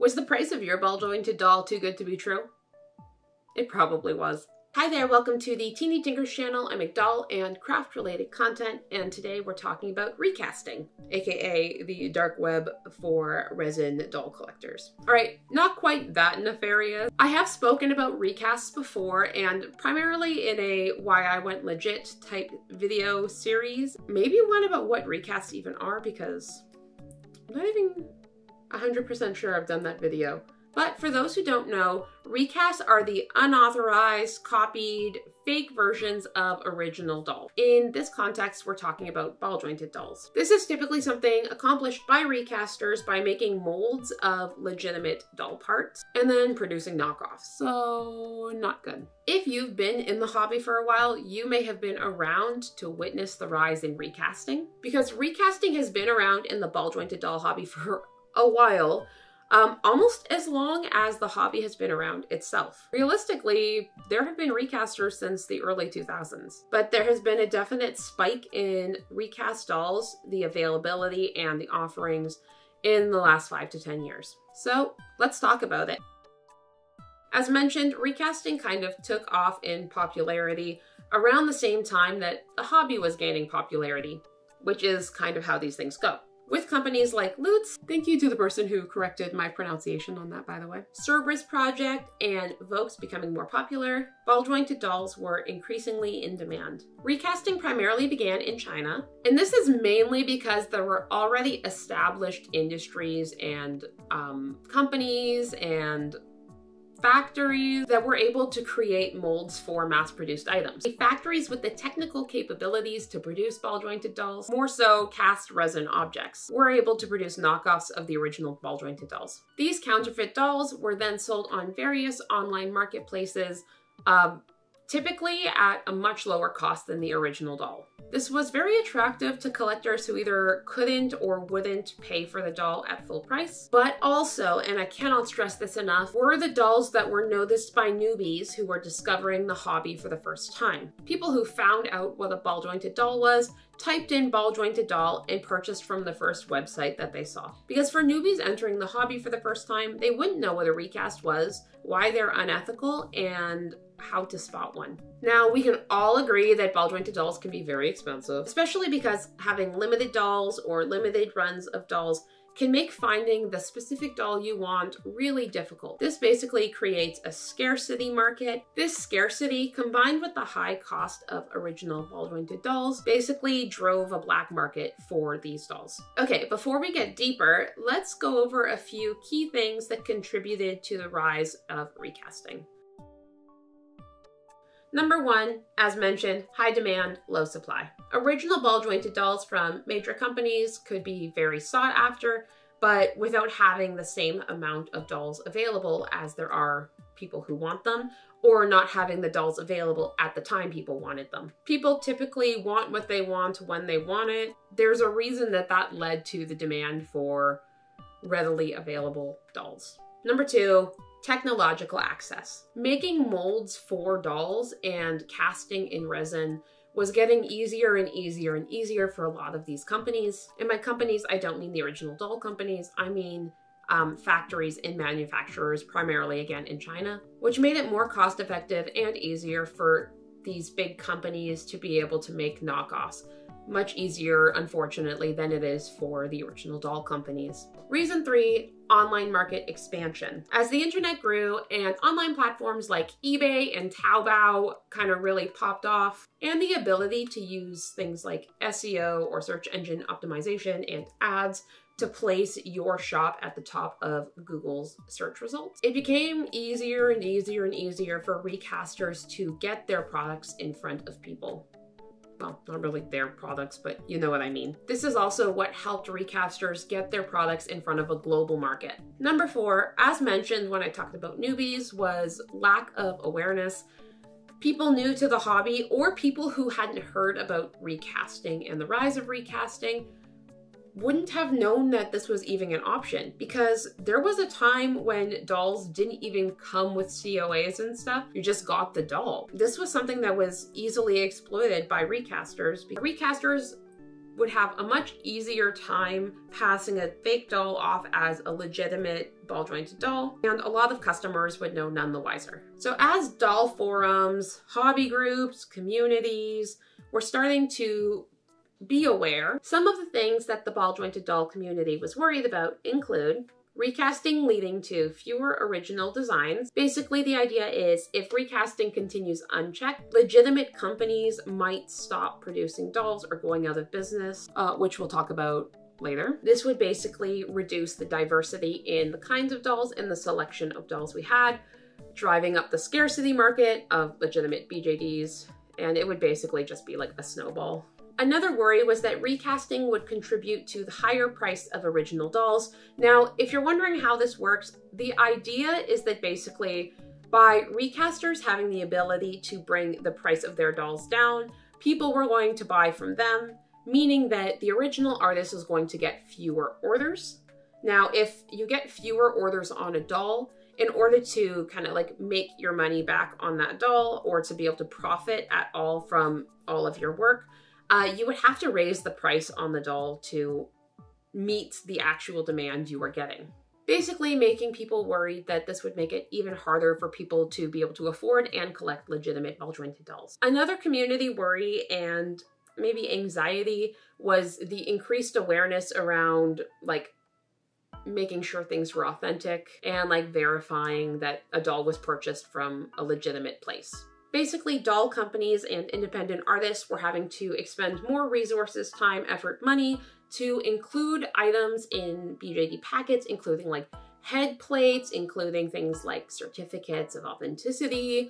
Was the price of your ball-jointed doll too good to be true? It probably was. Hi there, welcome to the Teeny Tinkers channel. I make doll and craft related content, and today we're talking about recasting, aka the dark web for resin doll collectors. Alright, not quite that nefarious. I have spoken about recasts before, and primarily in a why I went legit type video series. Maybe one about what recasts even are, because I'm not even 100% sure I've done that video. But for those who don't know, recasts are the unauthorized, copied, fake versions of original dolls. In this context, we're talking about ball-jointed dolls. This is typically something accomplished by recasters by making molds of legitimate doll parts and then producing knockoffs. So, not good. If you've been in the hobby for a while, you may have been around to witness the rise in recasting, because recasting has been around in the ball-jointed doll hobby for a while. Almost as long as the hobby has been around itself. Realistically, there have been recasters since the early 2000s, but there has been a definite spike in recast dolls, the availability and the offerings in the last 5 to 10 years. So let's talk about it. As mentioned, recasting kind of took off in popularity around the same time that the hobby was gaining popularity, which is kind of how these things go. With companies like Lutz, thank you to the person who corrected my pronunciation on that, by the way, Cerberus Project, and Vokes becoming more popular, ball-jointed dolls were increasingly in demand. Recasting primarily began in China, and this is mainly because there were already established industries and companies and factories that were able to create molds for mass-produced items. The factories with the technical capabilities to produce ball-jointed dolls, more so cast resin objects, were able to produce knockoffs of the original ball-jointed dolls. These counterfeit dolls were then sold on various online marketplaces, typically at a much lower cost than the original doll. This was very attractive to collectors who either couldn't or wouldn't pay for the doll at full price, but also, and I cannot stress this enough, were the dolls that were noticed by newbies who were discovering the hobby for the first time. People who found out what a ball-jointed doll was, typed in ball-jointed doll, and purchased from the first website that they saw. Because for newbies entering the hobby for the first time, they wouldn't know what a recast was, why they're unethical, and how to spot one. Now, we can all agree that ball-jointed dolls can be very expensive, especially because having limited dolls or limited runs of dolls can make finding the specific doll you want really difficult. This basically creates a scarcity market. This scarcity, combined with the high cost of original ball-jointed dolls, basically drove a black market for these dolls. Okay, before we get deeper, let's go over a few key things that contributed to the rise of recasting. Number one, as mentioned, high demand, low supply. Original ball-jointed dolls from major companies could be very sought after, but without having the same amount of dolls available as there are people who want them, or not having the dolls available at the time people wanted them. People typically want what they want when they want it. There's a reason that that led to the demand for readily available dolls. Number two, technological access. Making molds for dolls and casting in resin was getting easier and easier and easier for a lot of these companies. And by companies, I don't mean the original doll companies, I mean factories and manufacturers, primarily again in China, which made it more cost effective and easier for these big companies to be able to make knockoffs. Much easier, unfortunately, than it is for the original doll companies. Reason three, online market expansion. As the internet grew and online platforms like eBay and Taobao kind of really popped off, and the ability to use things like SEO or search engine optimization and ads to place your shop at the top of Google's search results, it became easier and easier and easier for recasters to get their products in front of people. Well, not really their products, but you know what I mean. This is also what helped recasters get their products in front of a global market. Number four, as mentioned when I talked about newbies, was lack of awareness. People new to the hobby or people who hadn't heard about recasting and the rise of recasting wouldn't have known that this was even an option, because there was a time when dolls didn't even come with COAs and stuff. You just got the doll. This was something that was easily exploited by recasters. Recasters would have a much easier time passing a fake doll off as a legitimate ball jointed doll, and a lot of customers would know none the wiser. So as doll forums, hobby groups, communities were starting to be aware, some of the things that the ball jointed doll community was worried about include recasting leading to fewer original designs. Basically, the idea is if recasting continues unchecked, legitimate companies might stop producing dolls or going out of business, which we'll talk about later. This would basically reduce the diversity in the kinds of dolls and the selection of dolls we had, driving up the scarcity market of legitimate BJDs, and it would basically just be like a snowball. Another worry was that recasting would contribute to the higher price of original dolls. Now, if you're wondering how this works, the idea is that basically by recasters having the ability to bring the price of their dolls down, people were going to buy from them, meaning that the original artist is going to get fewer orders. Now, if you get fewer orders on a doll, in order to kind of like make your money back on that doll or to be able to profit at all from all of your work, you would have to raise the price on the doll to meet the actual demand you were getting. Basically making people worried that this would make it even harder for people to be able to afford and collect legitimate ball jointed dolls. Another community worry and maybe anxiety was the increased awareness around like making sure things were authentic and like verifying that a doll was purchased from a legitimate place. Basically, doll companies and independent artists were having to expend more resources, time, effort, money to include items in BJD packets, including like head plates, including things like certificates of authenticity,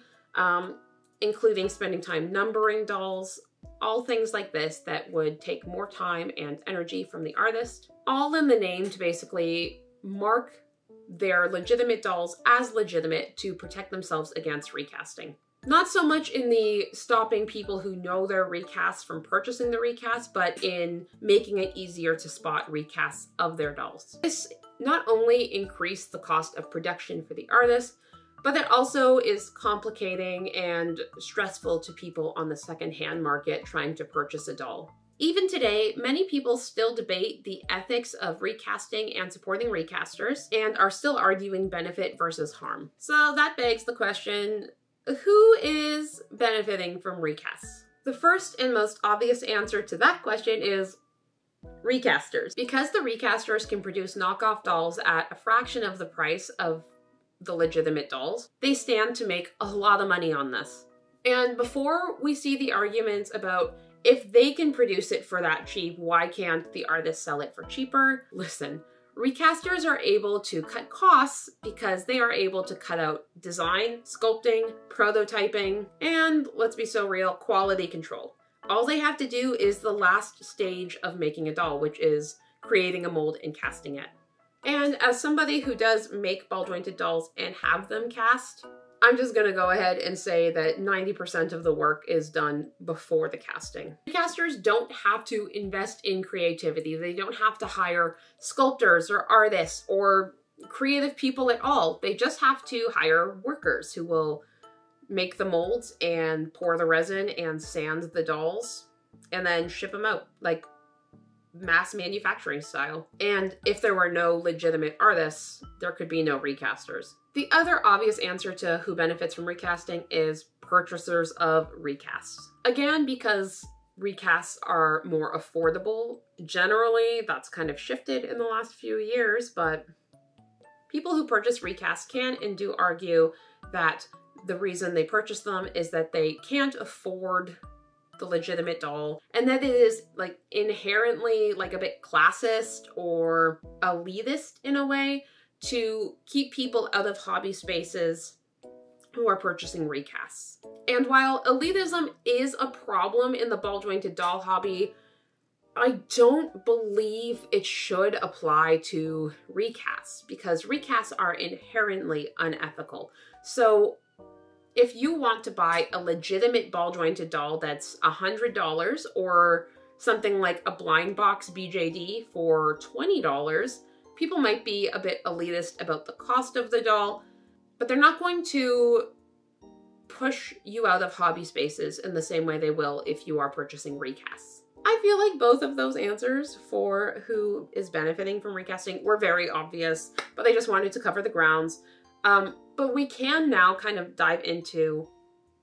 including spending time numbering dolls, all things like this that would take more time and energy from the artist, all in the name to basically mark their legitimate dolls as legitimate to protect themselves against recasting. Not so much in the stopping people who know their recasts from purchasing the recast, but in making it easier to spot recasts of their dolls. This not only increased the cost of production for the artist, but it also is complicating and stressful to people on the secondhand market trying to purchase a doll. Even today, many people still debate the ethics of recasting and supporting recasters and are still arguing benefit versus harm. So that begs the question, who is benefiting from recasts? The first and most obvious answer to that question is recasters. Because the recasters can produce knockoff dolls at a fraction of the price of the legitimate dolls, they stand to make a lot of money on this. And before we see the arguments about if they can produce it for that cheap, why can't the artist sell it for cheaper? Listen, recasters are able to cut costs because they are able to cut out design, sculpting, prototyping, and let's be so real, quality control. All they have to do is the last stage of making a doll, which is creating a mold and casting it. And as somebody who does make ball jointed dolls and have them cast, I'm just gonna go ahead and say that 90% of the work is done before the casting. Recasters don't have to invest in creativity. They don't have to hire sculptors or artists or creative people at all. They just have to hire workers who will make the molds and pour the resin and sand the dolls and then ship them out, like mass manufacturing style. And if there were no legitimate artists, there could be no recasters. The other obvious answer to who benefits from recasting is purchasers of recasts. Again, because recasts are more affordable, generally that's kind of shifted in the last few years, but people who purchase recasts can and do argue that the reason they purchase them is that they can't afford the legitimate doll, and that it is like inherently like a bit classist or elitist in a way to keep people out of hobby spaces who are purchasing recasts. And while elitism is a problem in the ball jointed doll hobby, I don't believe it should apply to recasts because recasts are inherently unethical. So if you want to buy a legitimate ball jointed doll that's $100 or something like a blind box BJD for $20, people might be a bit elitist about the cost of the doll, but they're not going to push you out of hobby spaces in the same way they will if you are purchasing recasts. I feel like both of those answers for who is benefiting from recasting were very obvious, but I just wanted to cover the grounds. But we can now kind of dive into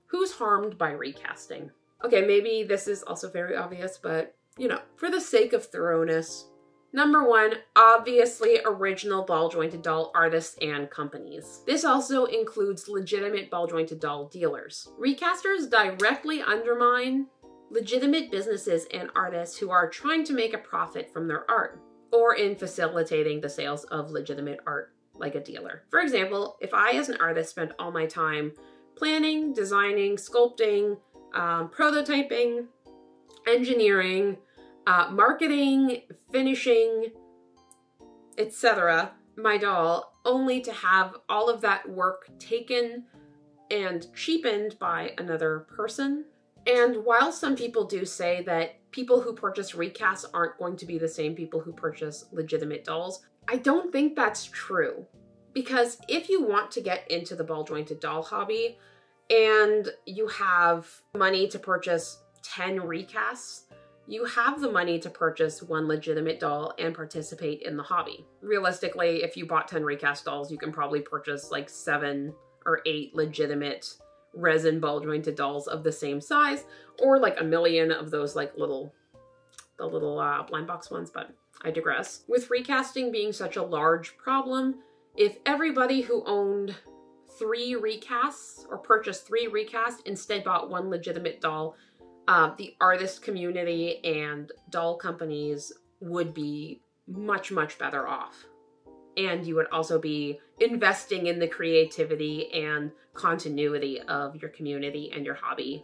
who's harmed by recasting. Okay, maybe this is also very obvious, but you know, for the sake of thoroughness. Number one, obviously original ball jointed doll artists and companies. This also includes legitimate ball jointed doll dealers. Recasters directly undermine legitimate businesses and artists who are trying to make a profit from their art, or in facilitating the sales of legitimate art like a dealer. For example, if I as an artist spent all my time planning, designing, sculpting, prototyping, engineering, marketing, finishing, etc., my doll, only to have all of that work taken and cheapened by another person. And while some people do say that people who purchase recasts aren't going to be the same people who purchase legitimate dolls, I don't think that's true. Because if you want to get into the ball jointed doll hobby and you have money to purchase 10 recasts, you have the money to purchase one legitimate doll and participate in the hobby. Realistically, if you bought 10 recast dolls, you can probably purchase like 7 or 8 legitimate resin ball jointed dolls of the same size, or like a million of those like the little blind box ones, but I digress. With recasting being such a large problem, if everybody who owned 3 recasts or purchased 3 recasts instead bought one legitimate doll, the artist community and doll companies would be much, much better off. And you would also be investing in the creativity and continuity of your community and your hobby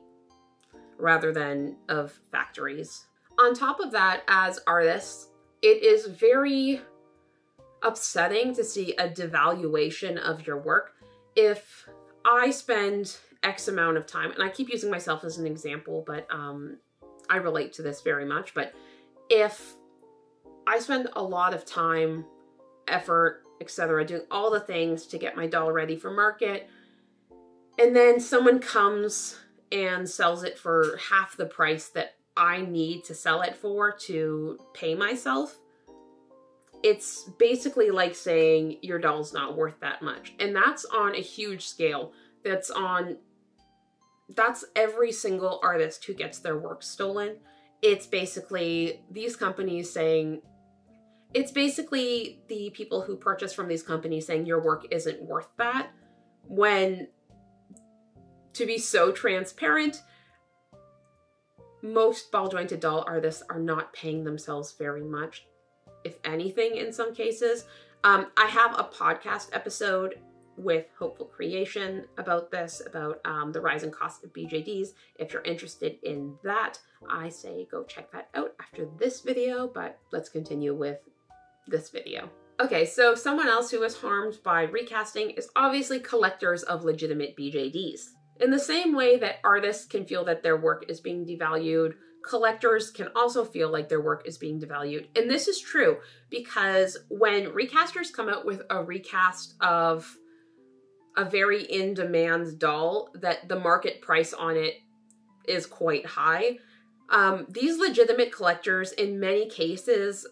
rather than of factories. On top of that, as artists, it is very upsetting to see a devaluation of your work. If I spend X amount of time, and I keep using myself as an example, but I relate to this very much, but if I spend a lot of time, effort, etc., doing all the things to get my doll ready for market, and then someone comes and sells it for half the price that I need to sell it for to pay myself, it's basically like saying your doll's not worth that much. And that's on a huge scale. That's every single artist who gets their work stolen. It's basically these companies saying, it's basically the people who purchase from these companies saying your work isn't worth that, when, to be so transparent, most ball jointed doll artists are not paying themselves very much, if anything, in some cases. I have a podcast episode with Hopeful Creation about this, about the rising cost of BJDs. If you're interested in that, I say go check that out after this video, but let's continue with this video. Okay, so someone else who is harmed by recasting is obviously collectors of legitimate BJDs. In the same way that artists can feel that their work is being devalued, collectors can also feel like their work is being devalued. And this is true because when recasters come out with a recast of a very in-demand doll that the market price on it is quite high, these legitimate collectors, in many cases,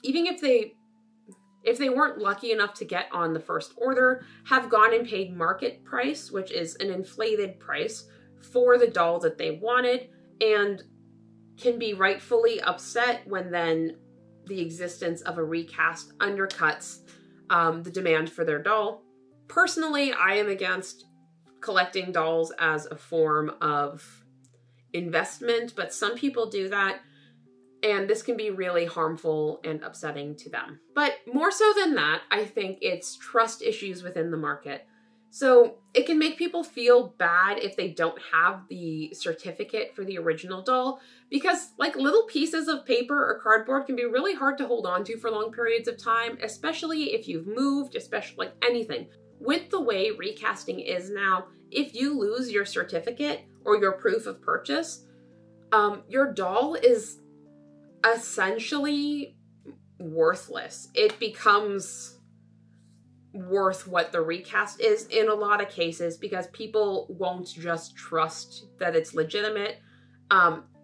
even if they weren't lucky enough to get on the first order, have gone and paid market price, which is an inflated price, for the doll that they wanted, and can be rightfully upset when then the existence of a recast undercuts the demand for their doll. Personally, I am against collecting dolls as a form of investment, but some people do that, and this can be really harmful and upsetting to them. But more so than that, I think it's trust issues within the market. So it can make people feel bad if they don't have the certificate for the original doll, because like little pieces of paper or cardboard can be really hard to hold on to for long periods of time, especially if you've moved, especially like anything. With the way recasting is now, if you lose your certificate or your proof of purchase, your doll is essentially worthless. It becomes worth what the recast is in a lot of cases because people won't just trust that it's legitimate.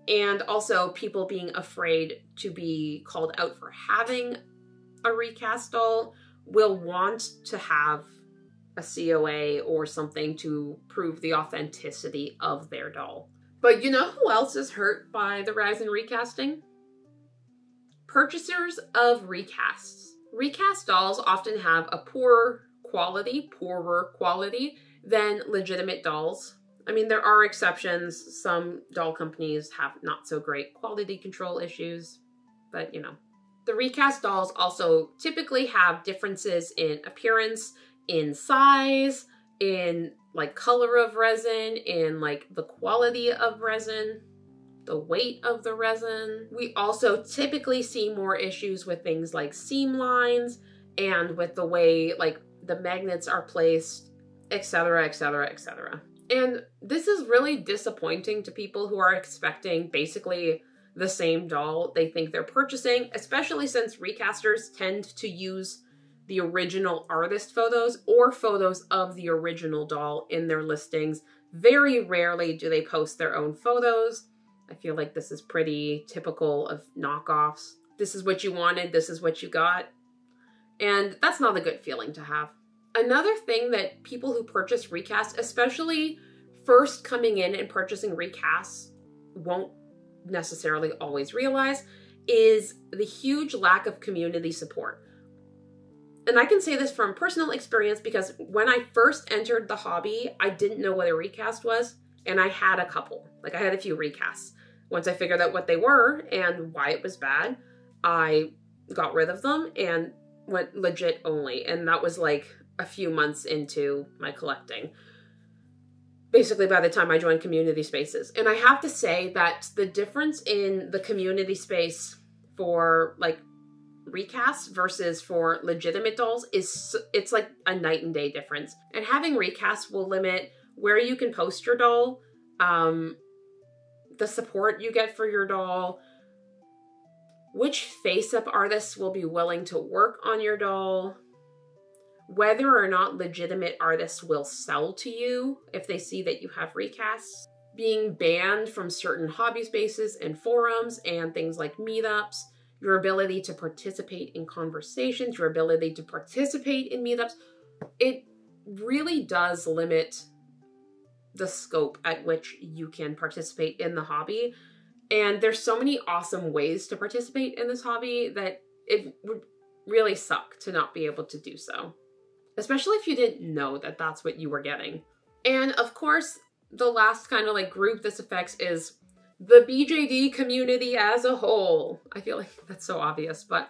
And also people being afraid to be called out for having a recast doll will want to have a COA or something to prove the authenticity of their doll. But you know who else is hurt by the rise in recasting? Purchasers of recasts. Recast dolls often have a poorer quality than legitimate dolls. I mean, there are exceptions. Some doll companies have not so great quality control issues, but you know. The recast dolls also typically have differences in appearance, in size, in like color of resin, in like the quality of resin, the weight of the resin. We also typically see more issues with things like seam lines and with the way like the magnets are placed, etc., etc., etc. And this is really disappointing to people who are expecting basically the same doll they think they're purchasing, especially since recasters tend to use the original artist photos or photos of the original doll in their listings. Very rarely do they post their own photos. I feel like this is pretty typical of knockoffs. This is what you wanted, this is what you got. And that's not a good feeling to have. Another thing that people who purchase recasts, especially first coming in and purchasing recasts, won't necessarily always realize is the huge lack of community support. And I can say this from personal experience because when I first entered the hobby, I didn't know what a recast was, and I had a couple. Like I had a few recasts. Once I figured out what they were and why it was bad, I got rid of them and went legit only. And that was like a few months into my collecting. Basically by the time I joined community spaces. And I have to say that the difference in the community space for like recasts versus for legitimate dolls it's like a night and day difference. And having recasts will limit where you can post your doll, the support you get for your doll, which face-up artists will be willing to work on your doll, whether or not legitimate artists will sell to you if they see that you have recasts, being banned from certain hobby spaces and forums and things like meetups, your ability to participate in conversations, your ability to participate in meetups. It really does limit the scope at which you can participate in the hobby. And there's so many awesome ways to participate in this hobby that it would really suck to not be able to do so. Especially if you didn't know that that's what you were getting. And of course, the last kind of like group this affects is the BJD community as a whole. I feel like that's so obvious, but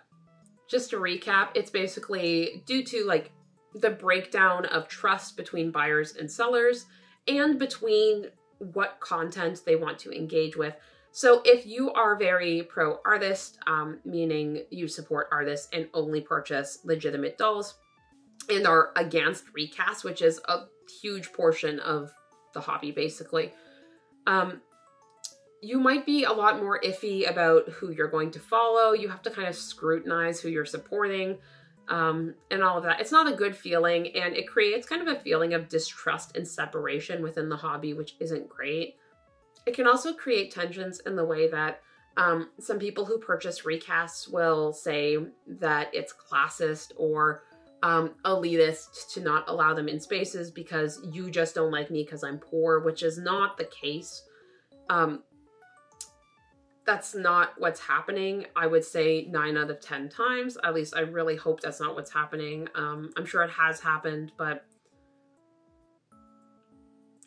just to recap, it's basically due to like the breakdown of trust between buyers and sellers and between what content they want to engage with. So if you are very pro-artist, meaning you support artists and only purchase legitimate dolls, and are against recasts, which is a huge portion of the hobby, basically, you might be a lot more iffy about who you're going to follow. You have to kind of scrutinize who you're supporting, and all of that. It's not a good feeling, and it creates kind of a feeling of distrust and separation within the hobby, which isn't great. It can also create tensions in the way that some people who purchase recasts will say that it's classist or elitist to not allow them in spaces because you just don't like me because I'm poor, which is not the case. That's not what's happening. I would say 9 out of 10 times. At least I really hope that's not what's happening. I'm sure it has happened, but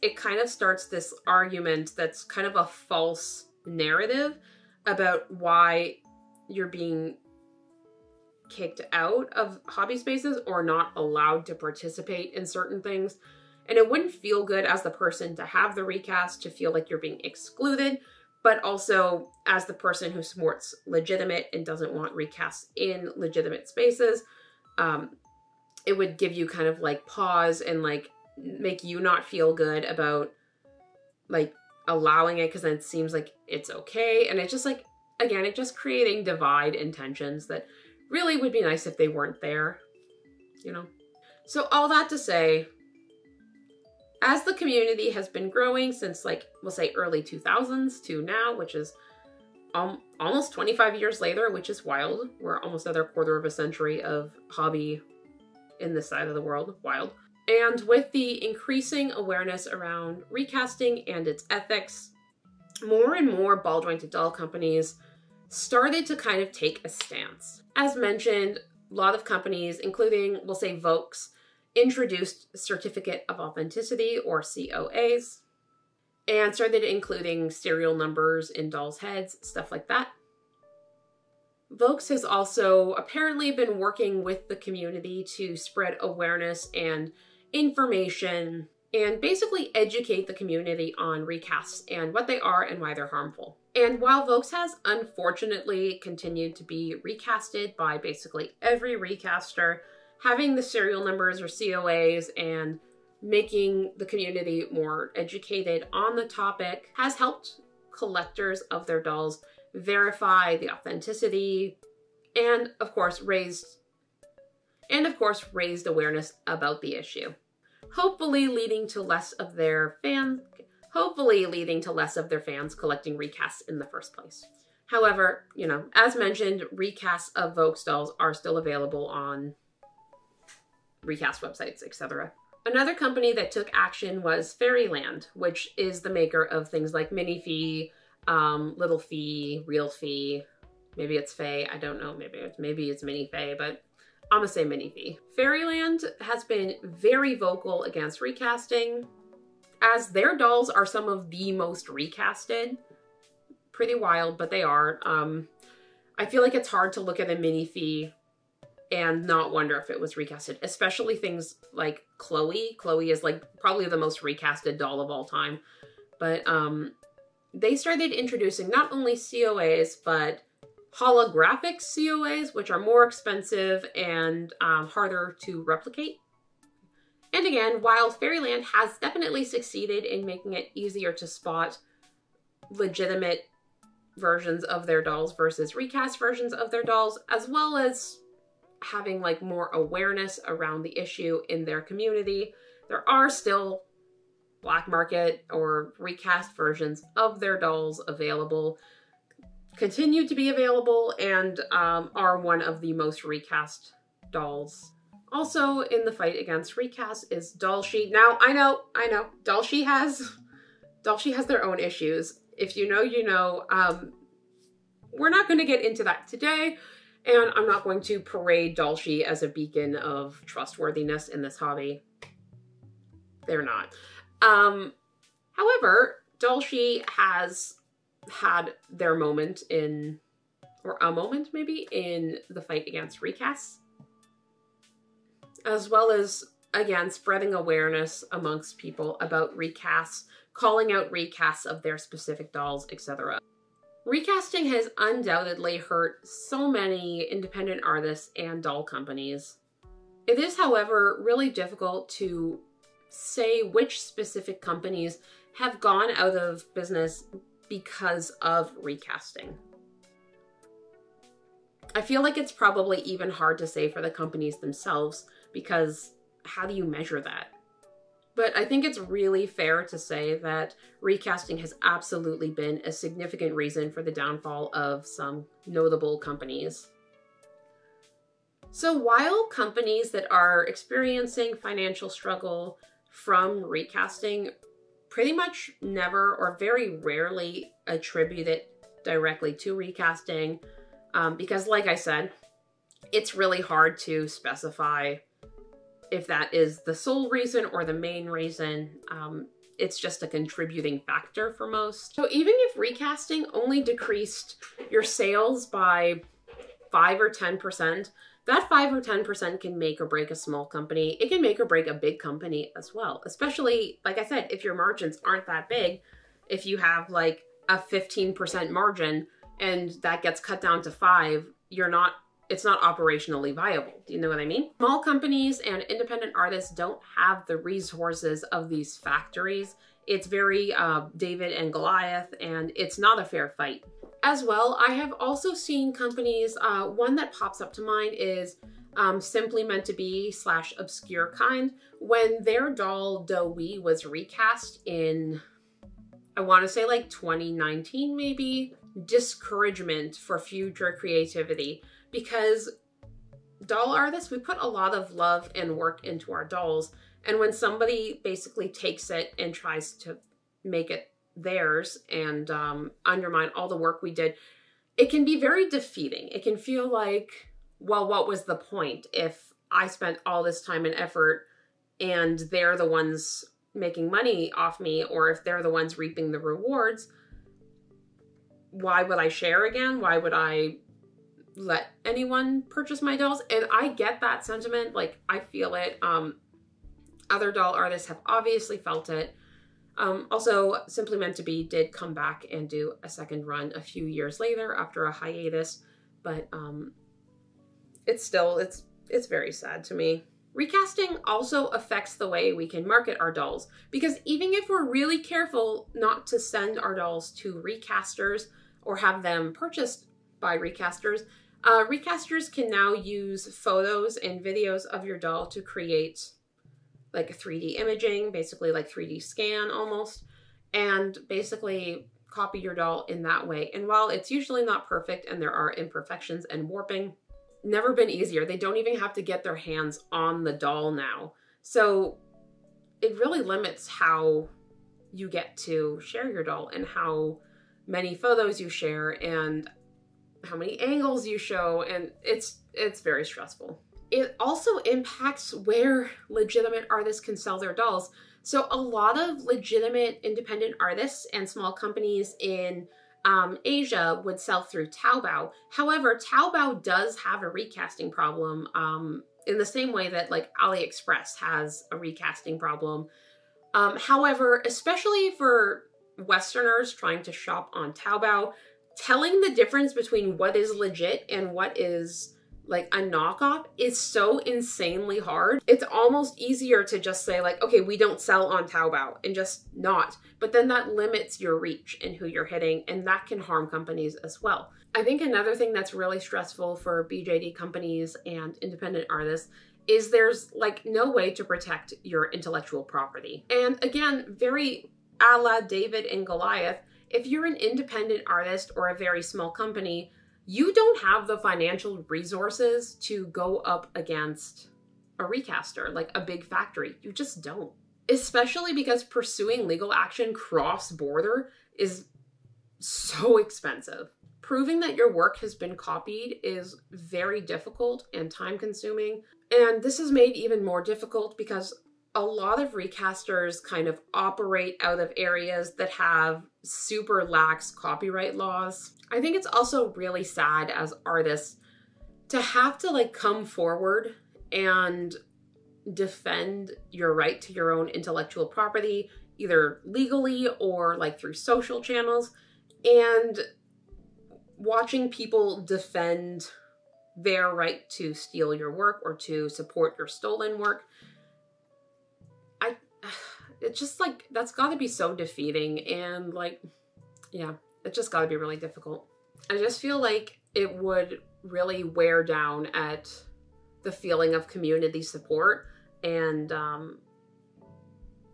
it kind of starts this argument that's kind of a false narrative about why you're being kicked out of hobby spaces or not allowed to participate in certain things. And it wouldn't feel good as the person to have the recast to feel like you're being excluded, but also as the person who supports legitimate and doesn't want recasts in legitimate spaces, it would give you kind of like pause and like make you not feel good about like allowing it because then it seems like it's okay. And it's just like, again, it's just creating divide and tensions that really would be nice if they weren't there, you know? So all that to say, as the community has been growing since like, we'll say early 2000s to now, which is almost 25 years later, which is wild. We're almost another quarter of a century of hobby in this side of the world. Wild. And with the increasing awareness around recasting and its ethics, more and more ball jointed doll companies started to kind of take a stance. As mentioned, a lot of companies, including, we'll say Vokes, introduced Certificate of Authenticity, or COAs, and started including serial numbers in dolls' heads, stuff like that. Vokes has also apparently been working with the community to spread awareness and information and basically educate the community on recasts and what they are and why they're harmful. And while Vokes has unfortunately continued to be recasted by basically every recaster, having the serial numbers or COAs and making the community more educated on the topic has helped collectors of their dolls verify the authenticity and of course raised awareness about the issue. Hopefully leading to less of their fans collecting recasts in the first place. However, you know, as mentioned, recasts of Vokes dolls are still available on recast websites, etc. Another company that took action was Fairyland, which is the maker of things like Mini Fee, Little Fee, Real Fee, maybe it's Fae, I don't know, maybe it's Mini Fae, but I'm gonna say Mini Fee. Fairyland has been very vocal against recasting, as their dolls are some of the most recasted. Pretty wild, but they are. I feel like it's hard to look at a Mini Fee and not wonder if it was recasted, especially things like Chloe. Chloe is like probably the most recasted doll of all time. But they started introducing not only COAs, but holographic COAs, which are more expensive and harder to replicate. And again, while Fairyland has definitely succeeded in making it easier to spot legitimate versions of their dolls versus recast versions of their dolls, as well as having like more awareness around the issue in their community, there are still black market or recast versions of their dolls available, continue to be available, and are one of the most recast dolls. Also in the fight against recast is Dollshe. Now, I know, Dollshe has their own issues. If you know, you know. We're not going to get into that today, and I'm not going to parade Dollshe as a beacon of trustworthiness in this hobby. They're not. However, Dollshe has had their moment in, or a moment maybe, in the fight against recasts, as well as, again, spreading awareness amongst people about recasts, calling out recasts of their specific dolls, etc. Recasting has undoubtedly hurt so many independent artists and doll companies. It is, however, really difficult to say which specific companies have gone out of business because of recasting. I feel like it's probably even hard to say for the companies themselves, because how do you measure that? But I think it's really fair to say that recasting has absolutely been a significant reason for the downfall of some notable companies. So while companies that are experiencing financial struggle from recasting pretty much never or very rarely attribute it directly to recasting, because like I said, it's really hard to specify if that is the sole reason or the main reason. It's just a contributing factor for most. So even if recasting only decreased your sales by 5 or 10%, that 5 or 10% can make or break a small company. It can make or break a big company as well. Especially, like I said, if your margins aren't that big, if you have like a 15% margin and that gets cut down to 5, it's not operationally viable. Do you know what I mean? Small companies and independent artists don't have the resources of these factories. It's very David and Goliath, and it's not a fair fight. As well, I have also seen companies, one that pops up to mind is Simply Meant to Be / Obscure Kind. When their doll Doe was recast in, I want to say like 2019 maybe, discouragement for future creativity, because doll artists, we put a lot of love and work into our dolls, and when somebody basically takes it and tries to make it theirs and undermine all the work we did, it can be very defeating. It can feel like, well, what was the point if I spent all this time and effort and they're the ones making money off me, or if they're the ones reaping the rewards? Why would I share again? Why would I let anyone purchase my dolls? And I get that sentiment. Like, I feel it. Other doll artists have obviously felt it. Also, Simply Meant to Be did come back and do a second run a few years later after a hiatus, but it's very sad to me. Recasting also affects the way we can market our dolls, because even if we're really careful not to send our dolls to recasters or have them purchased by recasters, recasters can now use photos and videos of your doll to create like a 3D imaging, basically like 3D scan almost, and basically copy your doll in that way. And while it's usually not perfect and there are imperfections and warping, never been easier. They don't even have to get their hands on the doll now. So it really limits how you get to share your doll and how many photos you share and how many angles you show, and it's very stressful. It also impacts where legitimate artists can sell their dolls. So a lot of legitimate independent artists and small companies in Asia would sell through Taobao. However, Taobao does have a recasting problem in the same way that like AliExpress has a recasting problem. However, especially for Westerners trying to shop on Taobao, telling the difference between what is legit and what is like a knockoff is so insanely hard. It's almost easier to just say like, okay, we don't sell on Taobao, and just not. But then that limits your reach and who you're hitting, and that can harm companies as well. I think another thing that's really stressful for BJD companies and independent artists is there's like no way to protect your intellectual property. And again, very a la David and Goliath, if you're an independent artist or a very small company, you don't have the financial resources to go up against a recaster, like a big factory. You just don't. Especially because pursuing legal action cross-border is so expensive. Proving that your work has been copied is very difficult and time-consuming. And this is made even more difficult because a lot of recasters kind of operate out of areas that have super lax copyright laws. I think it's also really sad as artists to have to like come forward and defend your right to your own intellectual property, either legally or like through social channels, and watching people defend their right to steal your work or to support your stolen work. It's just like, that's gotta be so defeating, and like, yeah, it's just gotta be really difficult. I just feel like it would really wear down at the feeling of community support and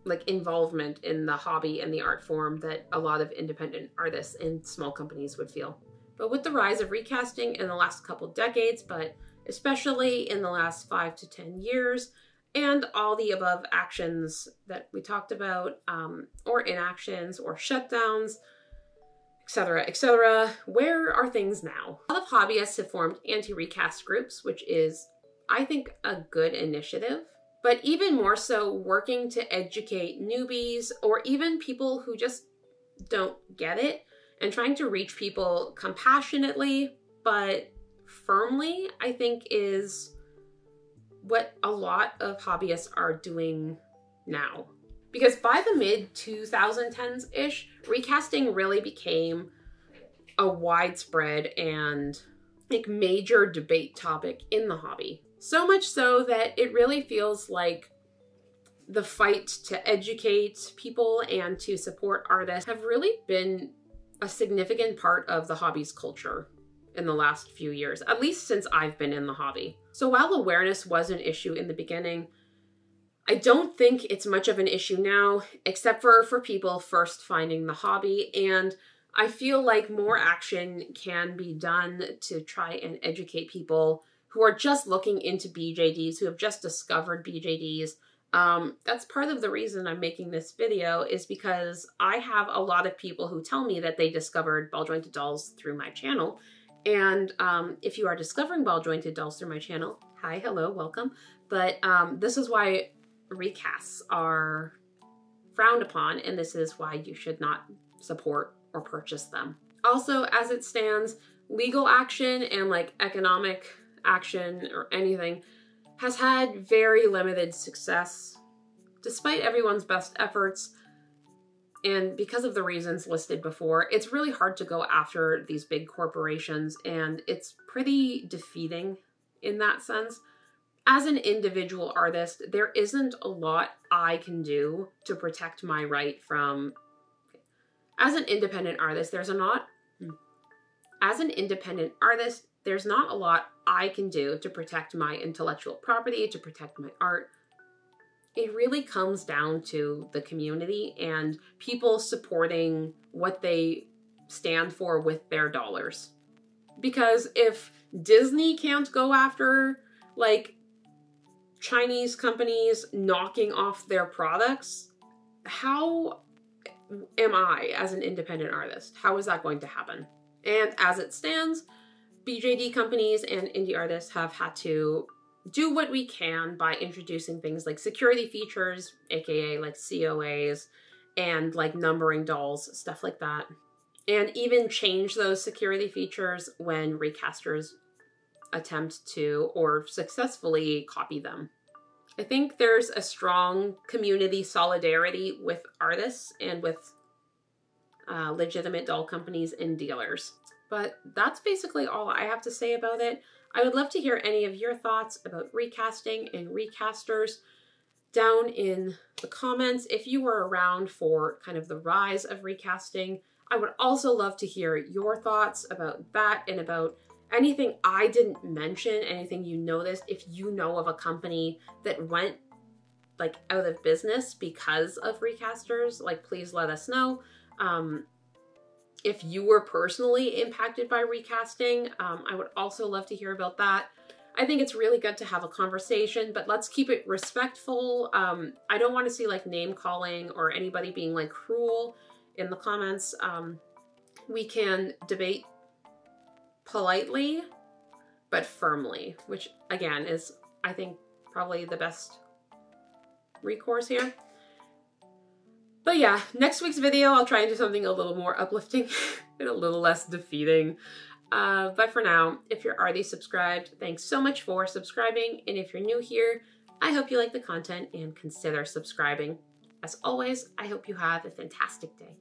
like involvement in the hobby and the art form that a lot of independent artists and small companies would feel. But with the rise of recasting in the last couple decades, but especially in the last 5 to 10 years, and all the above actions that we talked about, or inactions or shutdowns, etc., where are things now? A lot of hobbyists have formed anti-recast groups, which is, I think, a good initiative. But even more so, working to educate newbies or even people who just don't get it, and trying to reach people compassionately but firmly, I think, is what a lot of hobbyists are doing now. Because by the mid-2010s-ish, recasting really became a widespread and like major debate topic in the hobby. So much so that it really feels like the fight to educate people and to support artists have really been a significant part of the hobby's culture in the last few years, at least since I've been in the hobby. So while awareness was an issue in the beginning, I don't think it's much of an issue now, except for people first finding the hobby. And I feel like more action can be done to try and educate people who are just looking into BJDs, who have just discovered BJDs. That's part of the reason I'm making this video, is because I have a lot of people who tell me that they discovered ball jointed dolls through my channel. And if you are discovering ball jointed dolls through my channel, hi, hello, welcome. But this is why recasts are frowned upon, and this is why you should not support or purchase them. Also, as it stands, legal action and like economic action or anything has had very limited success despite everyone's best efforts. And because of the reasons listed before, it's really hard to go after these big corporations, and it's pretty defeating in that sense. As an individual artist, there isn't a lot I can do to protect my right from... As an independent artist, there's not a lot I can do to protect my intellectual property, to protect my art. It really comes down to the community and people supporting what they stand for with their dollars. Because if Disney can't go after, like, Chinese companies knocking off their products, how am I as an independent artist? How is that going to happen? And as it stands, BJD companies and indie artists have had to do what we can by introducing things like security features, aka like COAs, and like numbering dolls, stuff like that. And even change those security features when recasters attempt to or successfully copy them. I think there's a strong community solidarity with artists and with legitimate doll companies and dealers. But that's basically all I have to say about it. I would love to hear any of your thoughts about recasting and recasters down in the comments. If you were around for kind of the rise of recasting, I would also love to hear your thoughts about that and about anything I didn't mention, anything you noticed. If you know of a company that went like out of business because of recasters, like please let us know. If you were personally impacted by recasting, I would also love to hear about that. I think it's really good to have a conversation, but let's keep it respectful. I don't want to see like name calling or anybody being like cruel in the comments. We can debate politely, but firmly, which again is, I think, probably the best recourse here. But yeah, next week's video, I'll try and do something a little more uplifting and a little less defeating. But for now, if you're already subscribed, thanks so much for subscribing. And if you're new here, I hope you like the content and consider subscribing. As always, I hope you have a fantastic day.